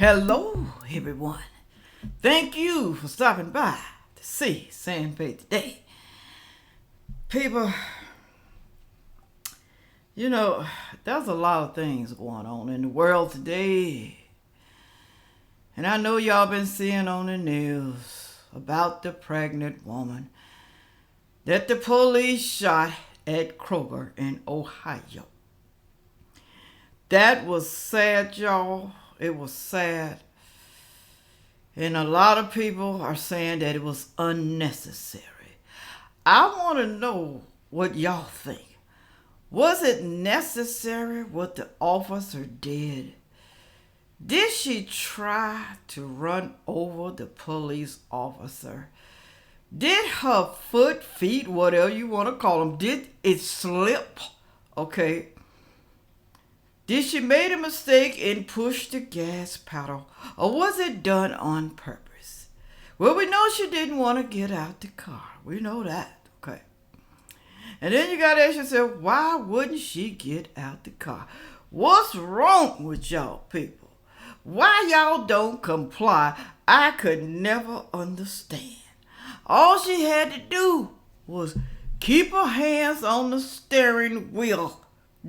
Hello, everyone. Thank you for stopping by to see Sandpay today. People, there's a lot of things going on in the world today. And I know y'all been seeing on the news about the pregnant woman that the police shot at Kroger in Ohio. That was sad, y'all. It was sad. And a lot of people are saying that it was unnecessary. I want to know what y'all think. Was it necessary what the officer did? Did she try to run over the police officer? Did her feet, whatever you want to call them, did it slip? Okay. Did she make a mistake and push the gas pedal? Or was it done on purpose? Well, we know she didn't want to get out the car. We know that. Okay. And then you got to ask yourself, why wouldn't she get out the car? What's wrong with y'all people? Why y'all don't comply? I could never understand. All she had to do was keep her hands on the steering wheel.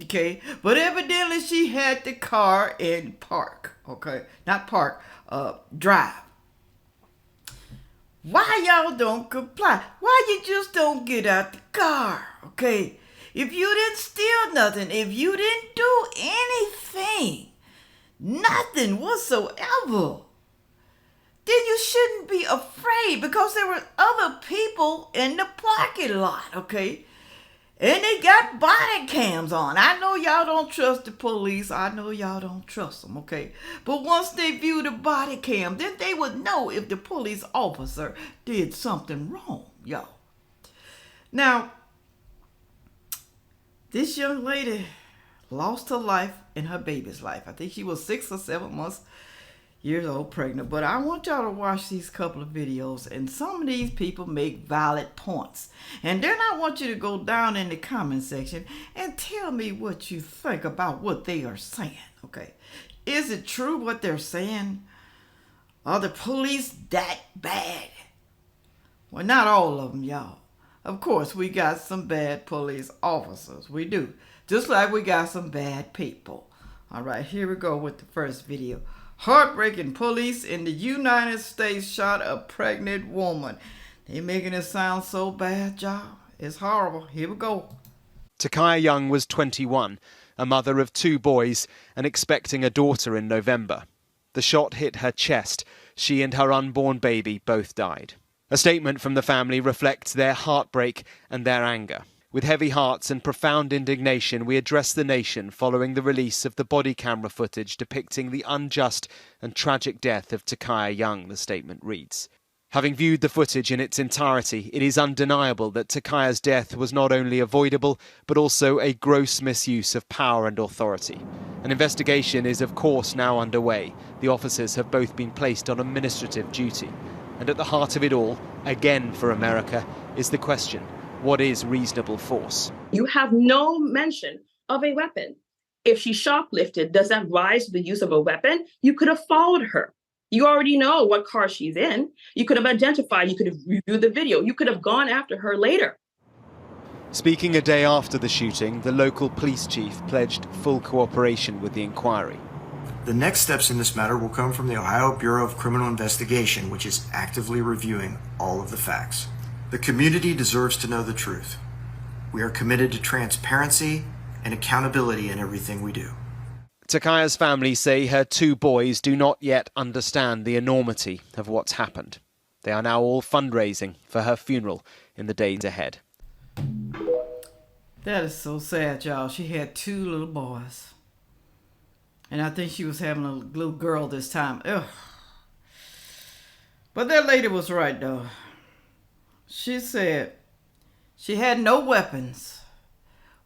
Okay, but evidently she had the car in park. Okay, not park, drive. Why y'all don't comply? Why you just don't get out the car? Okay, if you didn't steal nothing, if you didn't do anything, nothing whatsoever, then you shouldn't be afraid because there were other people in the parking lot. Okay. And they got body cams on. I know y'all don't trust the police. I know y'all don't trust them, okay? But once they view the body cam, then they would know if the police officer did something wrong, y'all. Now, this young lady lost her life and her baby's life. I think she was 6 or 7 years old pregnant. But I want y'all to watch these couple of videos, and some of these people make valid points. And then I want you to go down in the comment section and tell me what you think about what they are saying, okay? Is it true what they're saying? Are the police that bad? Well, not all of them, y'all. Of course, we got some bad police officers. We do. Just like we got some bad people. All right, here we go with the first video. Heartbreaking, police in the United States shot a pregnant woman. They making it sound so bad, y'all. It's horrible. Here we go. Takaya Young was 21, a mother of 2 boys and expecting a daughter in November. The shot hit her chest. She and her unborn baby both died. A statement from the family reflects their heartbreak and their anger. With heavy hearts and profound indignation, we address the nation following the release of the body camera footage depicting the unjust and tragic death of Takaya Young, the statement reads. Having viewed the footage in its entirety, it is undeniable that Takaya's death was not only avoidable, but also a gross misuse of power and authority. An investigation is of course now underway. The officers have both been placed on administrative duty. And at the heart of it all, again for America, is the question: what is reasonable force? You have no mention of a weapon. If she shoplifted, does that rise to the use of a weapon? You could have followed her. You already know what car she's in. You could have identified, you could have reviewed the video. You could have gone after her later. Speaking a day after the shooting, the local police chief pledged full cooperation with the inquiry. The next steps in this matter will come from the Ohio Bureau of Criminal Investigation, which is actively reviewing all of the facts. The community deserves to know the truth. We are committed to transparency and accountability in everything we do. Takaya's family say her 2 boys do not yet understand the enormity of what's happened. They are now all fundraising for her funeral in the days ahead. That is so sad, y'all. She had 2 little boys. And I think she was having a little girl this time. Ugh. But that lady was right, though. She said she had no weapons.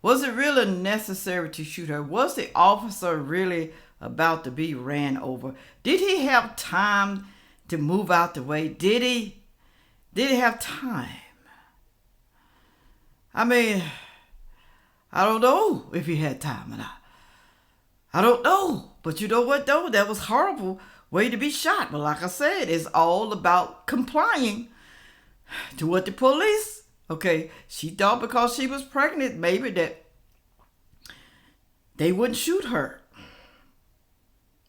Was it really necessary to shoot her? Was the officer really about to be ran over? Did he have time to move out the way? Did he have time? I mean, I don't know if he had time or not. I don't know. But you know what, though? That was horrible way to be shot. But like I said, it's all about complying to what the police, okay, she thought because she was pregnant, maybe that they wouldn't shoot her.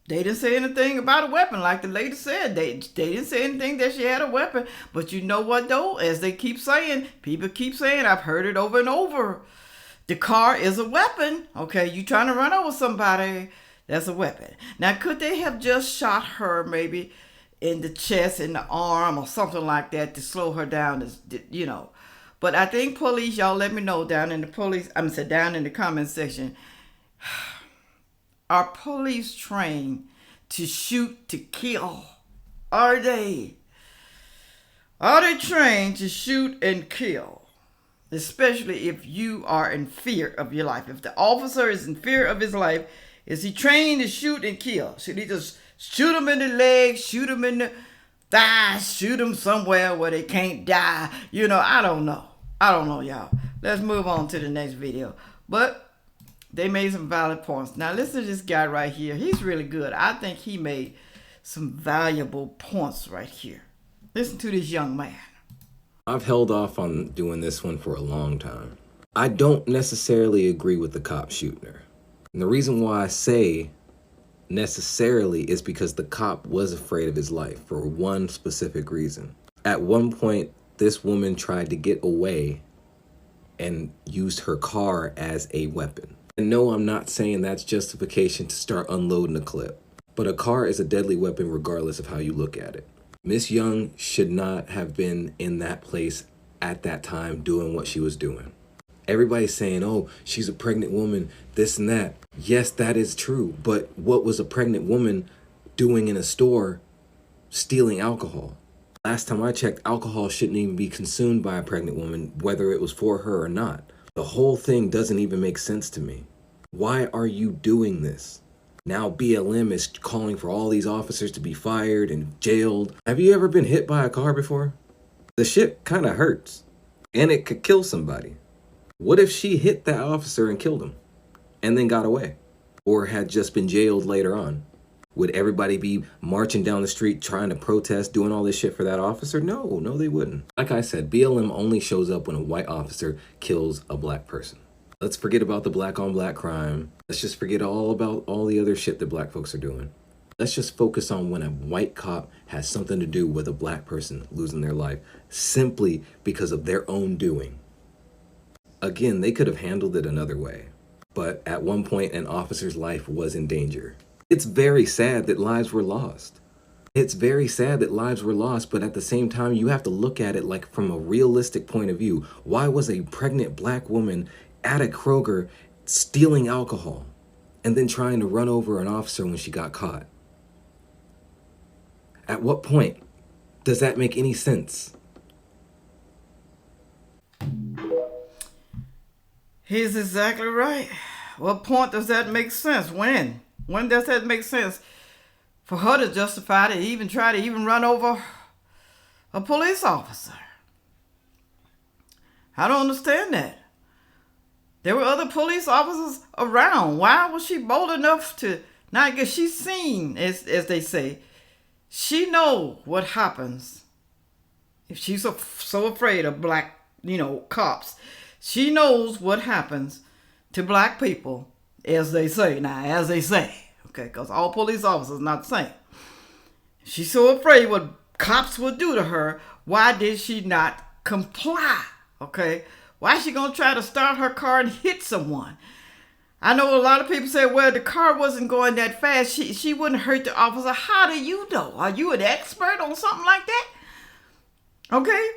They didn't say anything about a weapon. Like the lady said, they didn't say anything that she had a weapon. But you know what, though? As they keep saying, people keep saying, I've heard it over and over. The car is a weapon. Okay, you trying to run over somebody, that's a weapon. Now, could they have just shot her maybe in the chest, in the arm, or something like that to slow her down, you know? But I think police, y'all let me know down in the down in the comment section. Are police trained to shoot to kill? Are they? Are they trained to shoot and kill? Especially if you are in fear of your life. If the officer is in fear of his life, is he trained to shoot and kill? Should he just shoot him in the leg, shoot him in the thigh, shoot him somewhere where they can't die? You know, I don't know. I don't know, y'all. Let's move on to the next video. But they made some valid points. Now listen to this guy right here. He's really good. I think he made some valuable points right here. Listen to this young man. I've held off on doing this one for a long time. I don't necessarily agree with the cop shooting her. And the reason why I say necessarily is because the cop was afraid of his life for one specific reason. At one point, this woman tried to get away and used her car as a weapon. And no, I'm not saying that's justification to start unloading a clip. But a car is a deadly weapon regardless of how you look at it. Miss Young should not have been in that place at that time doing what she was doing. Everybody's saying, oh, she's a pregnant woman, this and that. Yes, that is true. But what was a pregnant woman doing in a store stealing alcohol? Last time I checked, alcohol shouldn't even be consumed by a pregnant woman, whether it was for her or not. The whole thing doesn't even make sense to me. Why are you doing this? Now BLM is calling for all these officers to be fired and jailed. Have you ever been hit by a car before? The shit kind of hurts. And it could kill somebody. What if she hit that officer and killed him? And then got away? Or had just been jailed later on? Would everybody be marching down the street trying to protest, doing all this shit for that officer? No, they wouldn't. Like I said, BLM only shows up when a white officer kills a black person. Let's forget about the black on black crime. Let's just forget all about all the other shit that black folks are doing. Let's just focus on when a white cop has something to do with a black person losing their life simply because of their own doing. Again, they could have handled it another way. But at one point, an officer's life was in danger. It's very sad that lives were lost. It's very sad that lives were lost, but at the same time, you have to look at it like from a realistic point of view. Why was a pregnant black woman at a Kroger stealing alcohol and then trying to run over an officer when she got caught? At what point does that make any sense? He's exactly right. What point does that make sense? When? When does that make sense for her to justify to even try to even run over a police officer? I don't understand that. There were other police officers around. Why was she bold enough to not get? She's seen, as they say. She know what happens if she's so afraid of black, cops. She knows what happens to black people, as they say. Now, as they say, okay, because all police officers not the same. She's so afraid what cops would do to her. Why did she not comply? Okay. Why is she going to try to start her car and hit someone? I know a lot of people say, well, the car wasn't going that fast. She wouldn't hurt the officer. How do you know? Are you an expert on something like that? Okay.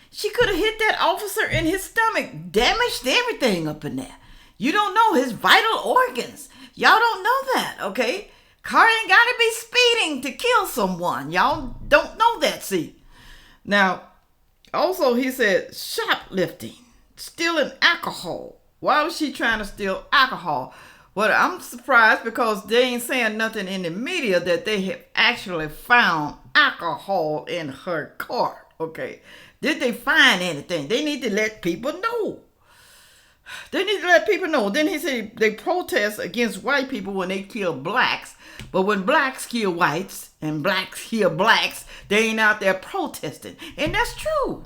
She could have hit that officer in his stomach, damaged everything up in there. You don't know his vital organs. Y'all don't know that, okay? Car ain't got to be speeding to kill someone. Y'all don't know that, see? Now, also, he said shoplifting, stealing alcohol. Why was she trying to steal alcohol? Well, I'm surprised because they ain't saying nothing in the media that they have actually found alcohol in her car. Okay. Did they find anything? They need to let people know. They need to let people know. Then he said they protest against white people when they kill blacks, but when blacks kill whites and blacks kill blacks, they ain't out there protesting. And that's true.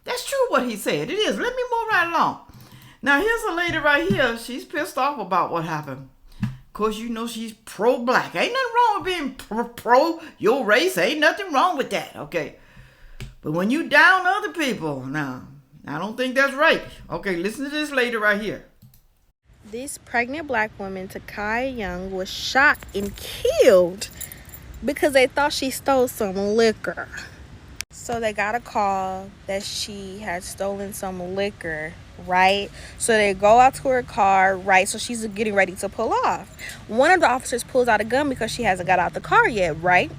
That's true what he said. It is. Let me move right along. Now here's a lady right here. She's pissed off about what happened. Of course, you know she's pro-black. Ain't nothing wrong with being pro your race. Ain't nothing wrong with that, okay? But when you down other people, now, I don't think that's right. Okay, listen to this lady right here. This pregnant black woman, Takai Young, was shot and killed because they thought she stole some liquor. So they got a call that she had stolen some liquor, right? So they go out to her car, right? So she's getting ready to pull off. One of the officers pulls out a gun because she hasn't got out the car yet, right?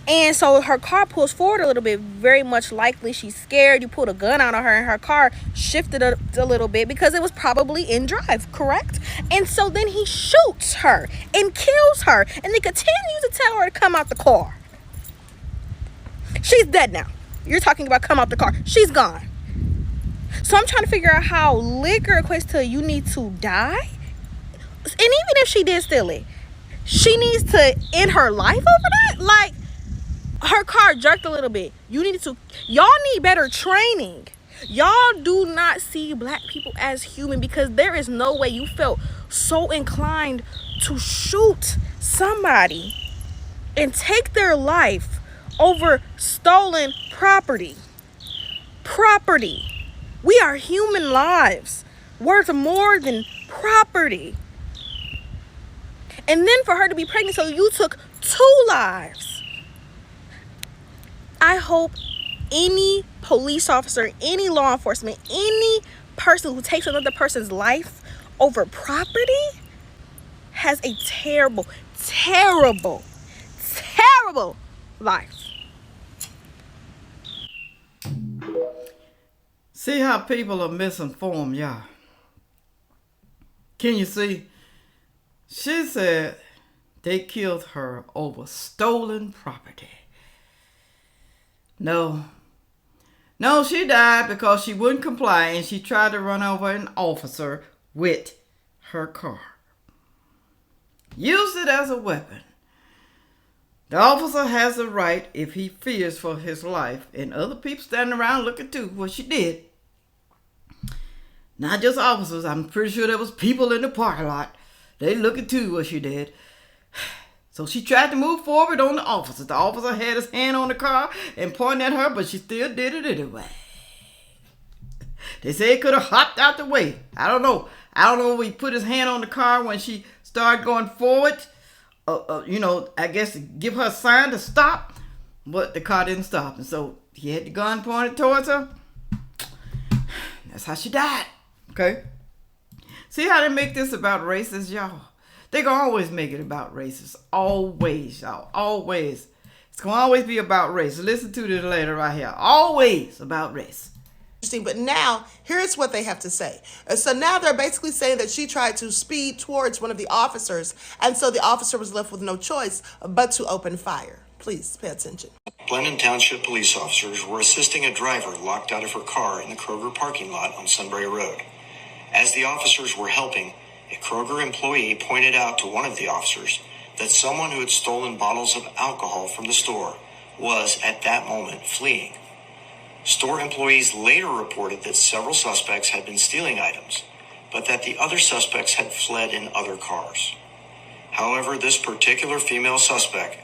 And so her car pulls forward a little bit, very much likely she's scared. You pulled a gun out on her and her car shifted a little bit because it was probably in drive, correct? And so then he shoots her and kills her and they continue to tell her to come out the car. She's dead now. You're talking about come out the car. She's gone. So I'm trying to figure out how liquor equates to you need to die. And even if she did steal it, she needs to end her life over that? Like, her car jerked a little bit. Y'all need better training. Y'all do not see black people as human because there is no way you felt so inclined to shoot somebody and take their life over stolen property. We are human lives worth more than property. And then for her to be pregnant, so you took 2 lives. I hope any police officer, any law enforcement, any person who takes another person's life over property has a terrible, terrible, terrible life. See how people are misinformed, y'all. Can you see? She said they killed her over stolen property. No, she died because she wouldn't comply and she tried to run over an officer with her car. Used it as a weapon. The officer has a right if he fears for his life, and other people standing around looking too what she did. Not just officers. I'm pretty sure there was people in the parking lot. They looking too what she did. So she tried to move forward on the officer. The officer had his hand on the car and pointed at her, but she still did it anyway. They say he could have hopped out the way. I don't know. If he put his hand on the car when she started going forward. I guess to give her a sign to stop. But the car didn't stop. And so he had the gun pointed towards her. That's how she died. Okay? See how they make this about races, y'all? They gonna always make it about races. Always, y'all. Always. It's gonna always be about race. Listen to this later right here. Always about race. But now, here's what they have to say. So now they're basically saying that she tried to speed towards one of the officers, and so the officer was left with no choice but to open fire. Please pay attention. Blenheim Township police officers were assisting a driver locked out of her car in the Kroger parking lot on Sunbury Road. As the officers were helping, a Kroger employee pointed out to one of the officers that someone who had stolen bottles of alcohol from the store was, at that moment, fleeing. Store employees later reported that several suspects had been stealing items, but that the other suspects had fled in other cars. However, this particular female suspect,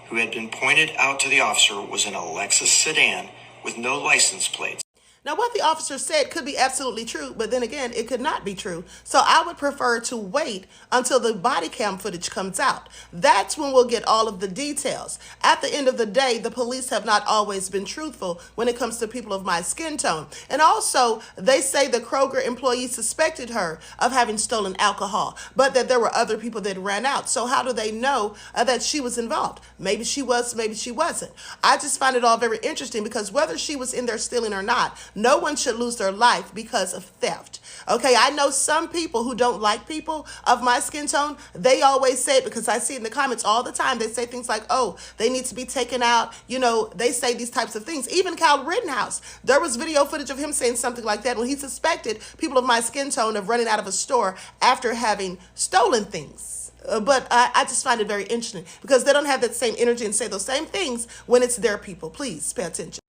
who had been pointed out to the officer, was in a Lexus sedan with no license plates. Now, what the officer said could be absolutely true, but then again, it could not be true. So I would prefer to wait until the body cam footage comes out. That's when we'll get all of the details. At the end of the day, the police have not always been truthful when it comes to people of my skin tone. And also, they say the Kroger employee suspected her of having stolen alcohol, but that there were other people that ran out. So how do they know that she was involved? Maybe she was, maybe she wasn't. I just find it all very interesting because whether she was in there stealing or not, No one should lose their life because of theft. Okay, I know some people who don't like people of my skin tone. They always say it because I see it in the comments all the time. They say things like, oh, they need to be taken out. You know, they say these types of things. Even Kyle Rittenhouse, there was video footage of him saying something like that when he suspected people of my skin tone of running out of a store after having stolen things. But I just find it very interesting because they don't have that same energy and say those same things when it's their people. Please pay attention.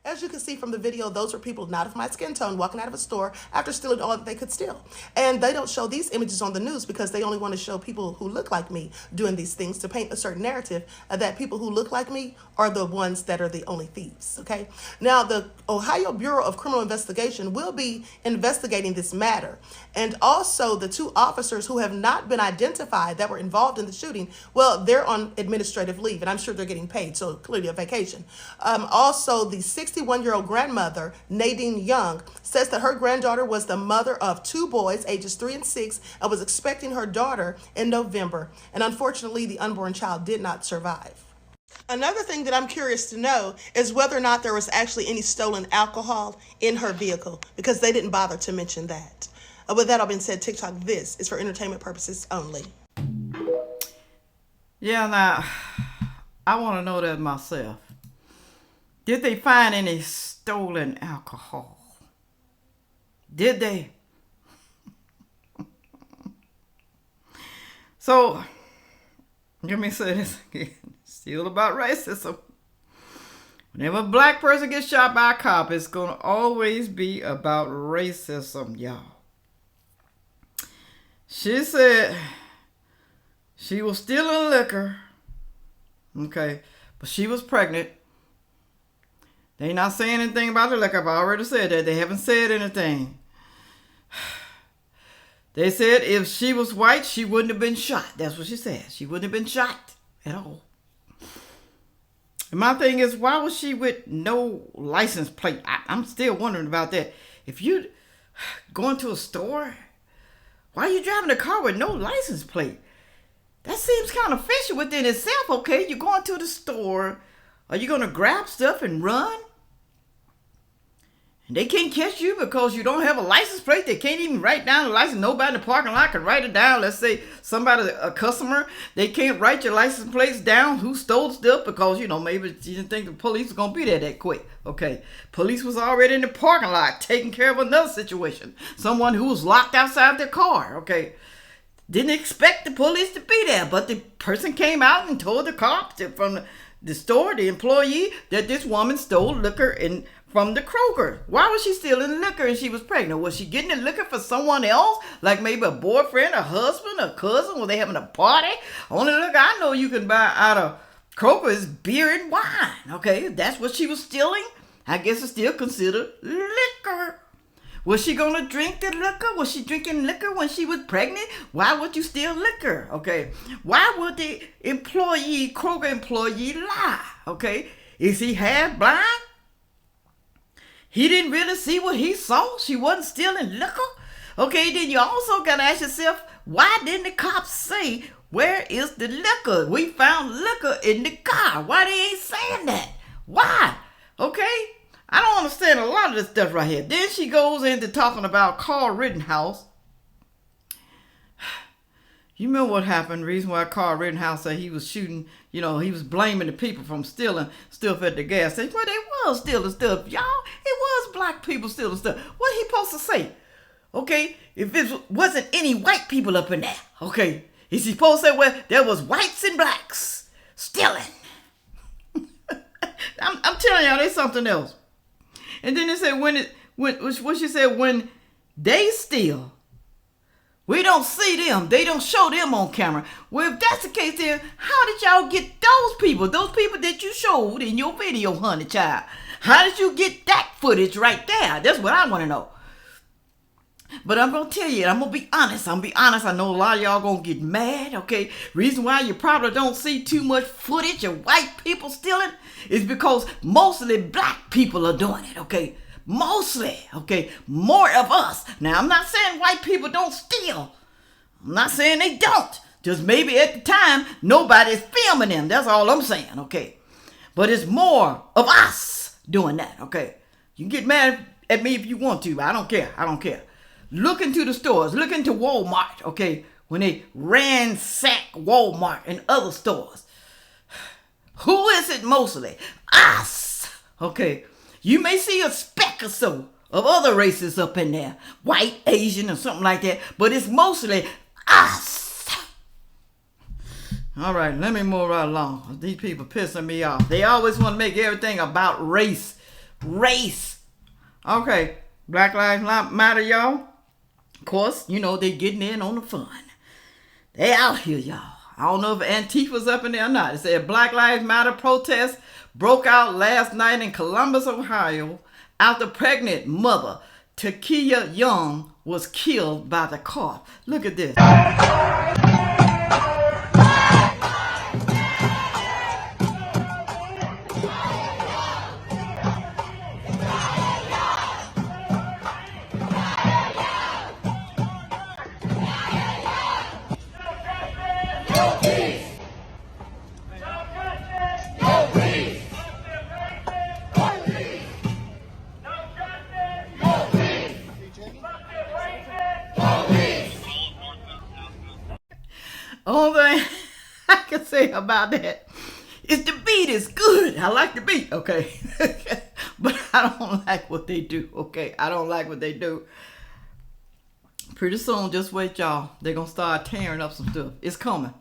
As you can see from the video, those were people not of my skin tone walking out of a store after stealing all that they could steal. And they don't show these images on the news because they only want to show people who look like me doing these things to paint a certain narrative that people who look like me are the ones that are the only thieves, okay? Now, the Ohio Bureau of Criminal Investigation will be investigating this matter. And also the 2 officers who have not been identified that were involved in the shooting, well, they're on administrative leave, and I'm sure they're getting paid, so clearly a vacation. Also, the 61-year-old grandmother, Nadine Young, says that her granddaughter was the mother of 2 boys, ages 3 and 6, and was expecting her daughter in November. And unfortunately, the unborn child did not survive. Another thing that I'm curious to know is whether or not there was actually any stolen alcohol in her vehicle, because they didn't bother to mention that. With that all being said, TikTok, this is for entertainment purposes only. Yeah, now, I want to know that myself. Did they find any stolen alcohol? Did they? So, let me say this again. Still about racism. Whenever a black person gets shot by a cop, it's going to always be about racism, y'all. She said she was stealing liquor. Okay, but she was pregnant. They not saying anything about the liquor. I've already said that. They haven't said anything. They said if she was white, she wouldn't have been shot. That's what she said. She wouldn't have been shot at all. And my thing is, why was she with no license plate? I'm still wondering about that. If you going to a store, why are you driving a car with no license plate? That seems kind of fishy within itself. Okay, you're going to the store. Are you going to grab stuff and run? And they can't catch you because you don't have a license plate. They can't even write down the license. Nobody in the parking lot can write it down. Let's say somebody, a customer, they can't write your license plates down who stole stuff because, you know, maybe you didn't think the police was going to be there that quick. Okay. Police was already in the parking lot taking care of another situation. Someone who was locked outside their car. Okay. Didn't expect the police to be there, but the person came out and told the cops from the store, the employee, that this woman stole liquor from the Kroger. Why was she stealing liquor and she was pregnant? Was she getting the liquor for someone else? Like maybe a boyfriend, a husband, a cousin? Were they having a party? Only liquor I know you can buy out of Kroger is beer and wine. Okay, if that's what she was stealing, I guess it's still considered liquor. Was she going to drink the liquor? Was she drinking liquor when she was pregnant? Why would you steal liquor? Okay. Why would the Kroger employee lie? Okay. Is he half blind? He didn't really see what he saw. She wasn't stealing liquor. Okay. Then you also got to ask yourself, why didn't the cops say, where is the liquor? We found liquor in the car. Why they ain't saying that? Why? Okay. I don't understand a lot of this stuff right here. Then she goes into talking about Carl Rittenhouse. You remember what happened? The reason why Carl Rittenhouse said he was shooting, you know, he was blaming the people from stealing stuff at the gas station. Well, they was stealing stuff, y'all. It was black people stealing stuff. What he supposed to say? Okay, if it wasn't any white people up in there, okay, is he supposed to say, well, there was whites and blacks stealing? I'm telling y'all, there's something else. And then they said what she said, when they steal, we don't see them. They don't show them on camera. Well, if that's the case, then how did y'all get those people that you showed in your video, honey child? How did you get that footage right there? That's what I want to know. But I'm going to tell you, I'm going to be honest. I know a lot of y'all going to get mad, okay? Reason why you probably don't see too much footage of white people stealing is because mostly black people are doing it, okay? Mostly, okay, more of us. Now, I'm not saying white people don't steal. I'm not saying they don't. Just maybe at the time, nobody's filming them. That's all I'm saying, okay? But it's more of us doing that, okay? You can get mad at me if you want to, but I don't care. I don't care. Look into the stores. Look into Walmart, okay? When they ransack Walmart and other stores. Who is it mostly? Us, okay? You may see a speck or so of other races up in there. White, Asian, or something like that. But it's mostly us. All right, let me move right along. These people pissing me off. They always want to make everything about race. Race. Okay, Black Lives Matter, y'all. Of course, you know, they getting in on the fun. They out here, y'all. I don't know if Antifa's up in there or not. It said Black Lives Matter protests broke out last night in Columbus, Ohio, after pregnant mother Takia Young was killed by the cop. Look at this. Only thing I can say about that is the beat is good. I like the beat, okay? But I don't like what they do, okay? I don't like what they do. Pretty soon, just wait, y'all. They're going to start tearing up some stuff. It's coming.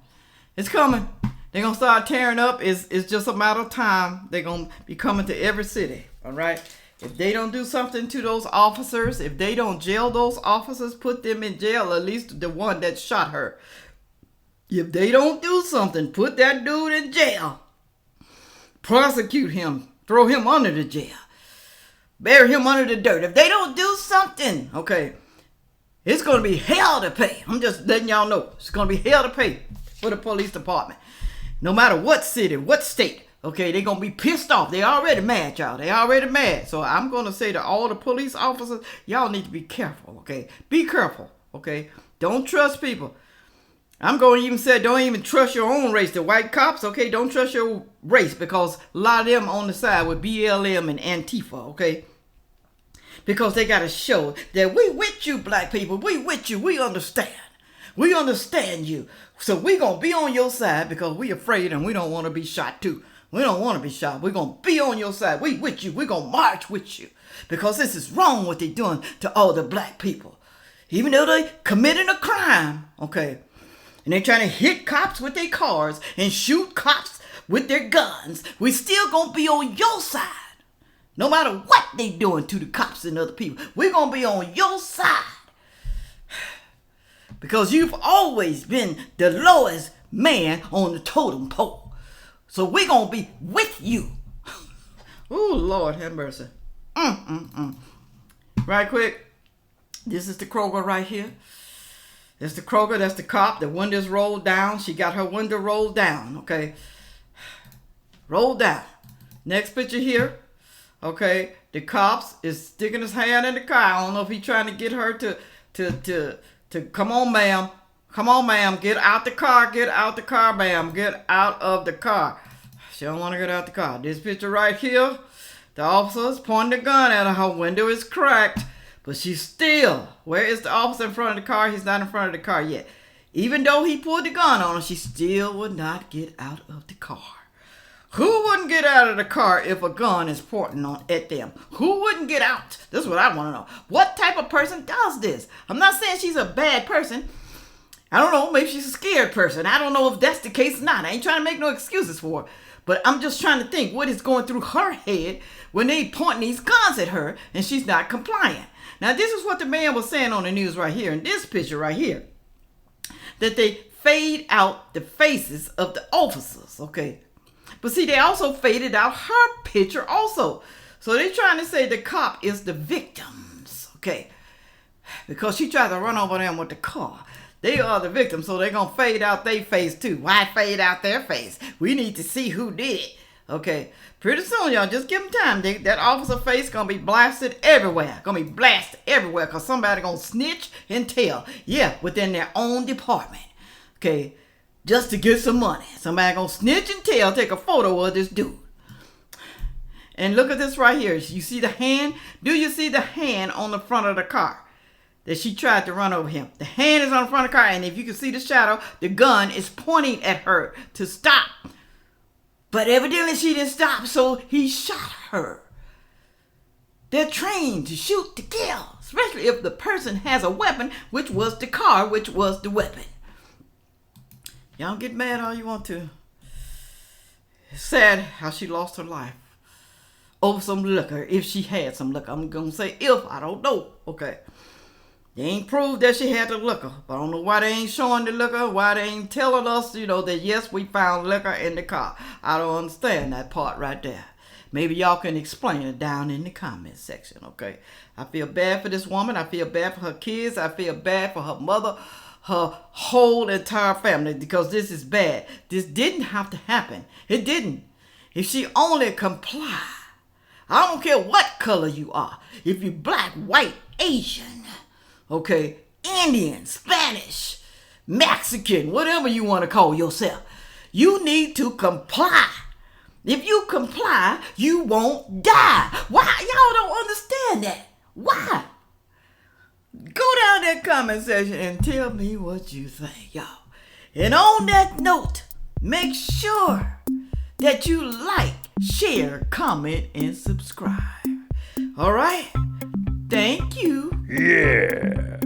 It's coming. They're going to start tearing up. It's just a matter of time. They're going to be coming to every city, all right? If they don't do something to those officers, if they don't jail those officers, put them in jail, at least the one that shot her. If they don't do something, put that dude in jail. Prosecute him. Throw him under the jail. Bury him under the dirt. If they don't do something, okay, it's going to be hell to pay. I'm just letting y'all know. It's going to be hell to pay for the police department. No matter what city, what state, okay, they're going to be pissed off. They already mad, y'all. They already mad. So I'm going to say to all the police officers, y'all need to be careful, okay? Be careful, okay? Don't trust people. I'm going to even say don't even trust your own race. The white cops, okay, don't trust your race because a lot of them on the side with BLM and Antifa, okay? Because they got to show that we with you, black people. We with you. We understand. We understand you. So we going to be on your side because we afraid and we don't want to be shot too. We don't want to be shot. We're going to be on your side. We with you. We're going to march with you because this is wrong what they're doing to all the black people. Even though they committing a crime, okay? And they're trying to hit cops with their cars and shoot cops with their guns. We still gonna be on your side. No matter what they doing to the cops and other people. We're gonna be on your side. Because you've always been the lowest man on the totem pole. So we're gonna be with you. Oh, Lord have mercy. Right quick. This is the Kroger right here. That's the Kroger, that's the cop. The window's rolled down. She got her window rolled down, okay? Rolled down. Next picture here, okay? The cops is sticking his hand in the car. I don't know if he's trying to get her to come on, ma'am. Come on, ma'am. Get out the car. Get out the car, ma'am. Get out of the car. She don't want to get out the car. This picture right here, the officer's pointing the gun at her. Her window is cracked. But she's still, where is the officer in front of the car? He's not in front of the car yet. Even though he pulled the gun on her, she still would not get out of the car. Who wouldn't get out of the car if a gun is pointing at them? Who wouldn't get out? This is what I want to know. What type of person does this? I'm not saying she's a bad person. I don't know. Maybe she's a scared person. I don't know if that's the case or not. I ain't trying to make no excuses for her. But I'm just trying to think what is going through her head when they pointing these guns at her and she's not compliant. Now, this is what the man was saying on the news right here in this picture right here. That they fade out the faces of the officers, okay? But see, they also faded out her picture also. So they're trying to say the cop is the victims, okay? Because she tried to run over them with the car. They are the victims, so they're going to fade out their face too. Why fade out their face? We need to see who did it. Okay, pretty soon, y'all, just give them time. That officer face gonna be blasted everywhere. Gonna be blasted everywhere because somebody gonna snitch and tell. Yeah, within their own department. Okay, just to get some money. Somebody gonna snitch and tell, take a photo of this dude. And look at this right here. You see the hand? Do you see the hand on the front of the car that she tried to run over him? The hand is on the front of the car, and if you can see the shadow, the gun is pointing at her to stop. But evidently she didn't stop, so he shot her. They're trained to shoot to kill, especially if the person has a weapon, which was the car, which was the weapon. Y'all get mad all you want to. It's sad how she lost her life over some liquor, if she had some liquor. I'm going to say if, I don't know. Okay. They ain't proved that she had the liquor. But I don't know why they ain't showing the liquor, why they ain't telling us, that yes, we found liquor in the car. I don't understand that part right there. Maybe y'all can explain it down in the comment section, okay? I feel bad for this woman. I feel bad for her kids. I feel bad for her mother, her whole entire family, because this is bad. This didn't have to happen. It didn't. If she only complied. I don't care what color you are. If you're black, white, Asian, okay, Indian, Spanish, Mexican, whatever you want to call yourself, you need to comply. If you comply, you won't die. Why? Y'all don't understand that. Why? Go down that comment section and tell me what you think, y'all. And on that note, make sure that you like, share, comment, and subscribe. All right? Thank you. Yeah.